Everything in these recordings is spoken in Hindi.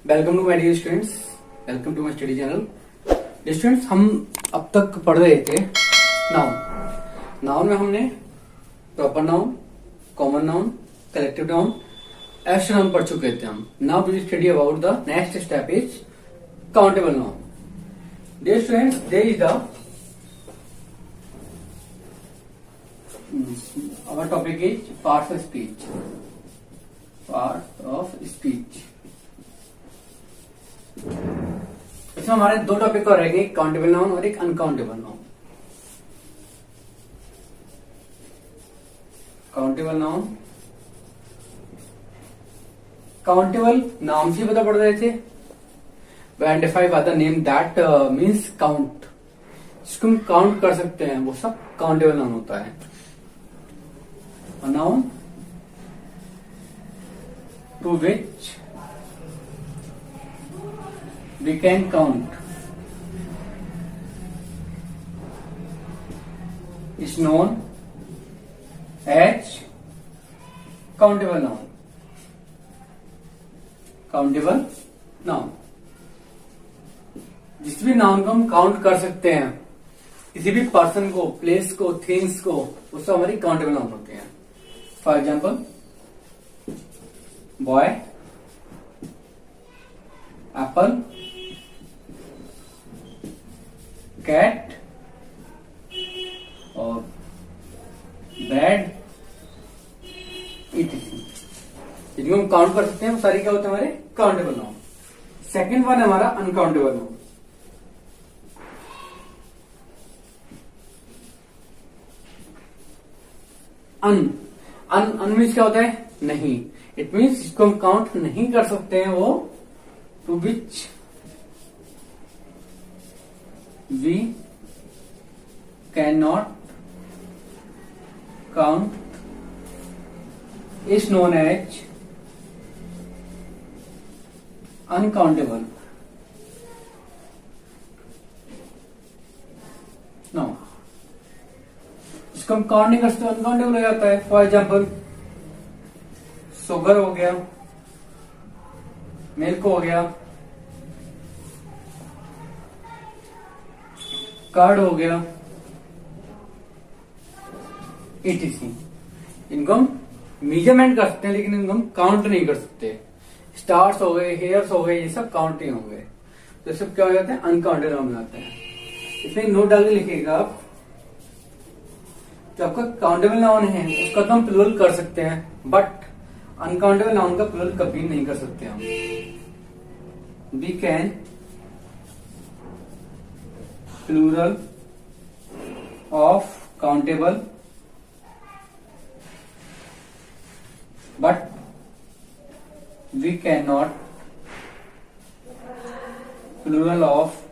Welcome to my dear students, welcome to my study channel. Dear students, हम अब तक पढ़ रहे थे नाउन। नाउन में हमने proper noun, common noun, collective noun, abstract noun पढ़ चुके थे हम। Now we will study about the next step is countable noun. Dear students, there is the our topic is parts of speech. Parts of speech. इसमें हमारे दो टॉपिक और रहेंगे, एक काउंटेबल नाउन और एक uncountable noun. Countable noun, countable नाम से पता पड़ रहे थे। Identify by the name that means count, जिसको हम काउंट कर सकते हैं वो सब काउंटेबल नाउन होता है। A noun to which we can count is known as countable noun. Countable noun, जिस भी नाउन को हम काउंट कर सकते हैं, किसी भी पर्सन को, प्लेस को, थिंग्स को, वो सब हमारी काउंटेबल नाउन होते हैं। For example, boy, apple, cat और बेड, इटीसी। जिनको हम काउंट कर सकते हैं वो सारी क्या होते हैं हमारे काउंटेबल नाउन। सेकेंड वन है हमारा अनकाउंटेबल नाउन। अन मीन्स क्या होता है? नहीं। इट मीन्स जिसको हम काउंट नहीं कर सकते हैं, वो to which we can not count is known as uncountable noun. इसको हम काउंट नहीं कर सकते, अनकाउंटेबल हो जाता है। फॉर एग्जाम्पल, शुगर हो गया, मिल्क हो गया, कार्ड हो गया, etc। इनको हम मेजरमेंट कर सकते हैं लेकिन इनको हम काउंट नहीं कर सकते। स्टार्स हो गए, हेयर्स हो गए, ये सब काउंट नहीं होंगे, तो सब क्या हो जाते हैं? अनकाउंटेबल नाउन आते हैं। इसमें नोट डाल के लिखिएगा आप, जो आपका काउंटेबल नाउन है उसका तो हम प्लूरल कर सकते हैं, बट अनकाउंटेबल नाउन का प्लूरल कभी नहीं कर सकते हम। We can plural of countable but we can not plural of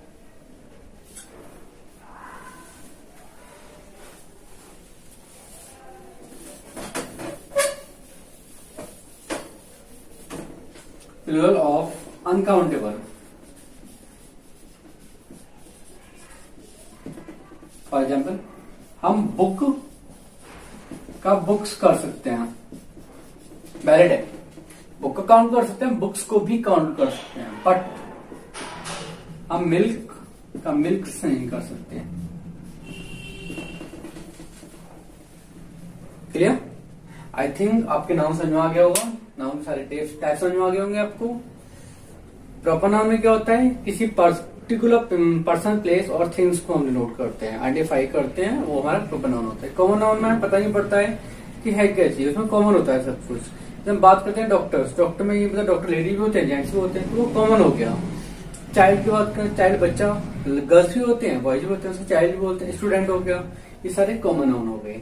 plural of uncountable. For example, हम बुक का बुक्स कर सकते हैं, वैलिड है। बुक का काउंट कर सकते हैं, बुक्स को भी काउंट कर सकते हैं, बट हम मिल्क का मिल्क से नहीं कर सकते। क्लियर? आई थिंक आपके नाउन समझ में आ गया होगा। नाउन सारे टाइप समझ में आ गए होंगे आपको। प्रॉपर नाउन में क्या होता है? किसी पर्टिकुलर पर्सन, प्लेस और थिंग्स को हम डिनोट करते हैं, आइडेंटिफाई करते हैं, वो हमारा प्रॉपर नाउन होता है। कॉमन नाउन में पता नहीं पड़ता है कि है क्या चीज, उसमें कॉमन होता है सब कुछ। जब हम बात करते हैं डॉक्टर्स, डॉक्टर में ये मतलब डॉक्टर लेडी भी होते हैं, जेंट्स भी होते हैं, तो वो कॉमन हो गया। चाइल्ड की बात करें, चाइल्ड बच्चा, गर्ल्स भी होते हैं, बॉयज भी होते हैं, उसको चाइल्ड भी बोलते हैं। स्टूडेंट हो गया, ये सारे कॉमन नाउन हो गए।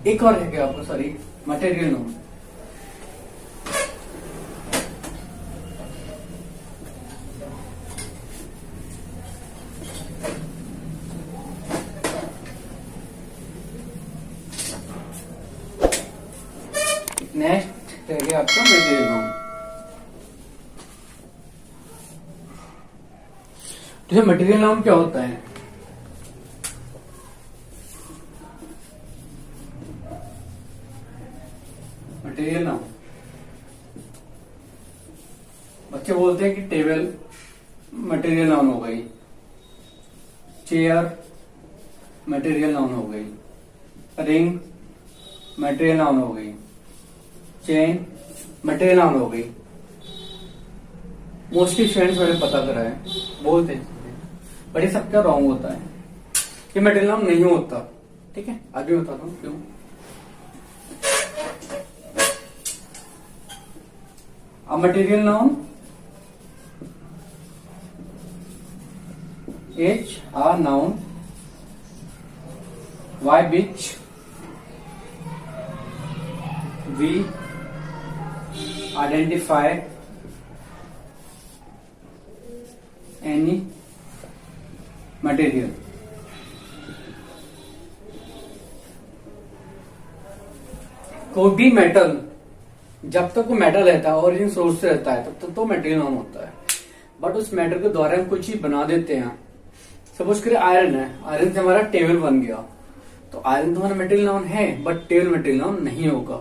एक और है क्या आपको? Sorry, material noun. नेक्स्ट रह गया आपका मटेरियल नाउन। तो मटेरियल नाउन क्या होता है? मटेरियल नाउन बच्चे बोलते हैं कि टेबल मटेरियल नाउन हो गई, चेयर मटेरियल नाउन हो गई, रिंग मटेरियल नाउन हो गई, चेन मटेरियल नाउन हो गई। मोस्टली स्टूडेंट्स मैंने पता करा है बोलते हैं, बट ये सबका रॉन्ग होता है, ये मटेरियल नाउन नहीं होता। ठीक है, आगे बताता हूँ क्यों। A material noun is a noun by which we identify any material. कोई भी मेटल, जब तक वो मेटल रहता है, ओरिजिन सोर्स से रहता है, तब तक तो मेटेरियल नाउन होता है। बट उस मेटल के द्वारा हम कोई चीज बना देते हैं। सपोज करें आयरन है, आयरन से हमारा टेबल बन गया, तो आयरन तो हमारा मेटेरियल नाउन है, बट टेबल मेटेरियल नाउन नहीं होगा।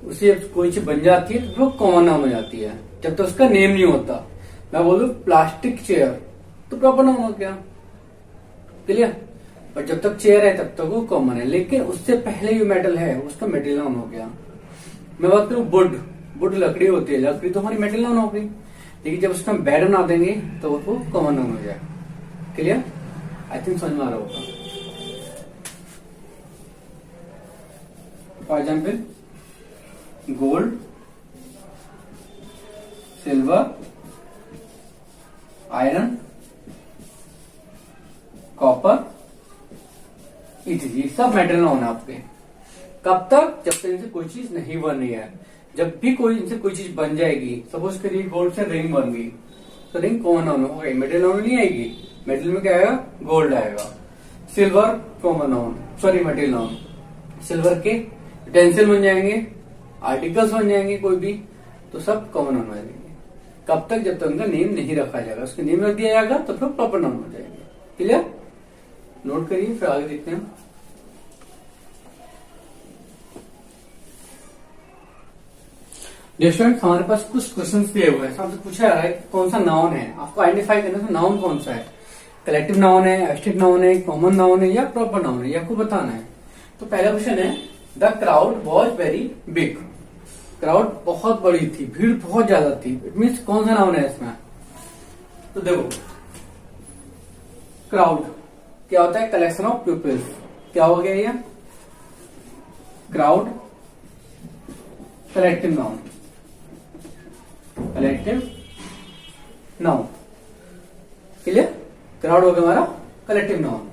उसे कोई चीज बन जाती है तो वो कॉमन नाउन हो जाती है, जब तक उसका नेम नहीं होता। मैं बोलूं प्लास्टिक चेयर, तो प्रॉपर नाउन हो गया, क्लियर। बट जब तक चेयर है तब तक वो कॉमन है, लेकिन उससे पहले जो मेटल है उसका मेटेरियल नाउन हो गया। मैं बात करूं वुड, वुड लकड़ी होती है, लकड़ी तो हमारी मेटल नाउन हो गई, लेकिन जब उसका हम बेड बना देंगे तो वो कॉमन नाउन हो जाएगा। क्लियर, आई थिंक समझ में आ रहा होगा। For example gold, silver, iron, copper, ये सब मेटल नाउन है आपके। कब तक? जब तक इनसे कोई चीज नहीं बन रही है। जब भी कोई इनसे कोई चीज बन जाएगी, सपोज करिए गोल्ड से रिंग बन गई, तो रिंग कॉमन नाउन हो गई, मेटल नाउन नहीं आएगी। मेटल में क्या आएगा? गोल्ड आएगा। Silver common noun, sorry metal noun. Silver के यूटेंसिल बन जाएंगे, आर्टिकल्स बन जाएंगे कोई भी, तो सब कॉमन नाउन हो जाएंगे। कब तक? जब तक उनका नेम नहीं रखा जाएगा। उसका नेम रख दिया जाएगा तो फिर प्रॉपर नाउन हो जाएंगे। क्लियर, नोट करिए, फिर आगे देखते हैं। स्टूडेंट, हमारे पास कुछ क्वेश्चन दिए हुए हैं। हमसे पूछा जा रहा है कौन सा नाउन है, आपको आइडेंटिफाई करना है नाउन कौन सा है, कलेक्टिव नाउन है, एब्स्ट्रैक्ट नाउन है, कॉमन नाउन है या प्रॉपर नाउन है, ये आपको बताना है। तो पहला क्वेश्चन है, the crowd was very big. Crowd बहुत बड़ी थी, भीड़ बहुत ज्यादा थी, इट मीन्स कौन सा नाउन है इसमें? तो देखो, क्राउड क्या होता है? Collection of peoples. क्या हो गया ये? Crowd collective noun, collective noun. Clear, crowd हो गया हमारा collective noun.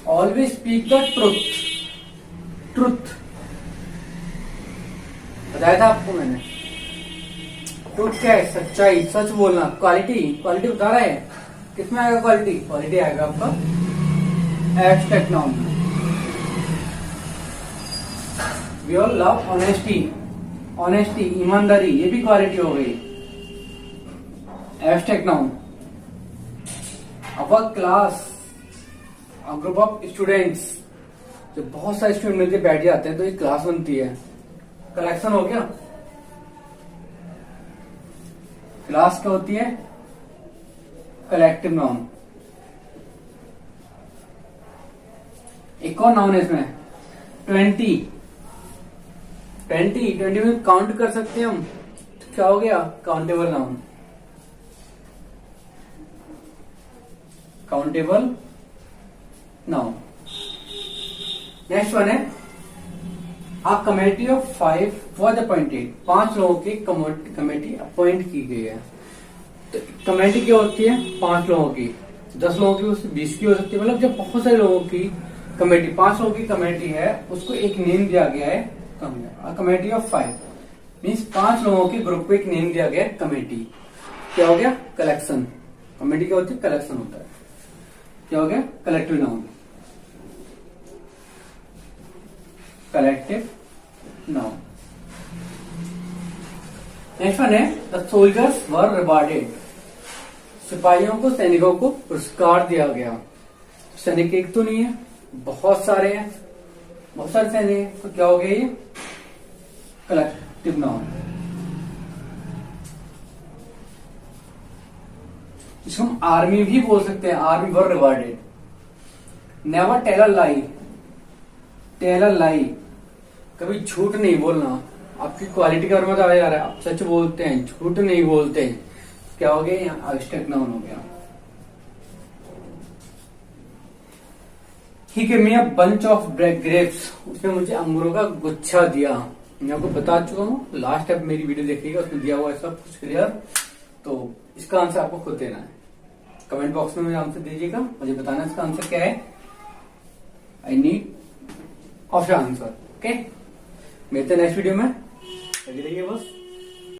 Always speak the truth, truth बताया था आपको मैंने। ट्रुथ क्या है? सच्चाई, सच बोलना। क्वालिटी, क्वालिटी बता रहा है, किसमें आएगा क्वालिटी? क्वालिटी आएगा आपका एब्स्ट्रैक्ट नाउन में। We all love honesty, honesty ईमानदारी, ये भी क्वालिटी हो गई, abstract noun. Our class, a group of students, जब बहुत सारे स्टूडेंट मिलकर बैठ जाते हैं तो एक क्लास बनती है, कलेक्शन हो गया। क्लास क्या होती है? Collective noun. एक और नाउन है इसमें 20, 20 में काउंट कर सकते हैं हम, तो क्या हो गया? Countable noun, countable noun. Next one है, आ कमेटी ऑफ 5 वॉज अपॉइंटेड। 5 लोगों की कमेटी अपॉइंट की गई है। तो कमेटी क्या होती है? 5 लोगों की, 10 लोगों की, उससे 20 की हो सकती है। मतलब जब बहुत सारे लोगों की कमेटी, 5 लोगों की कमेटी है, उसको एक नेम दिया गया है कमेटी ऑफ 5 मीन्स 5 लोगों के ग्रुप को एक नेम दिया गया है कमेटी। क्या हो गया? कलेक्शन। कमेटी क्या होती है? कलेक्शन होता है। क्या हो गया? Collective noun, collective noun. Next one है, द सोल्जर्स वर रिवार्डेड। सिपाहियों को, सैनिकों को पुरस्कार दिया गया। सैनिक एक तो नहीं है, बहुत सारे हैं, बहुत सारे सैनिक हैं, तो क्या हो गया ये? Collective noun. इसको हम आर्मी भी बोल सकते हैं, army were rewarded. Never tell a lie, tell a lie, कभी झूठ नहीं बोलना। आपकी क्वालिटी के बारे में बताया जा रहा है, आप सच बोलते हैं, झूठ नहीं बोलते हैं, क्या हो गया, यहाँ अब्स्ट्रैक्ट नाउन हो गया। He give me a bunch of grapes, उसने मुझे अंगूरों का गुच्छा दिया। मैं आपको बता चुका हूँ, लास्ट टाइम मेरी वीडियो देखिएगा, उसमें दिया हुआ है सब कुछ क्लियर। तो इसका आंसर आपको खुद देना है, कमेंट बॉक्स में मुझे आंसर दीजिएगा, मुझे बताना इसका आंसर क्या है। I need of your answer. Okay, मिलते हैं नेक्स्ट वीडियो में, लगी रहिए बस।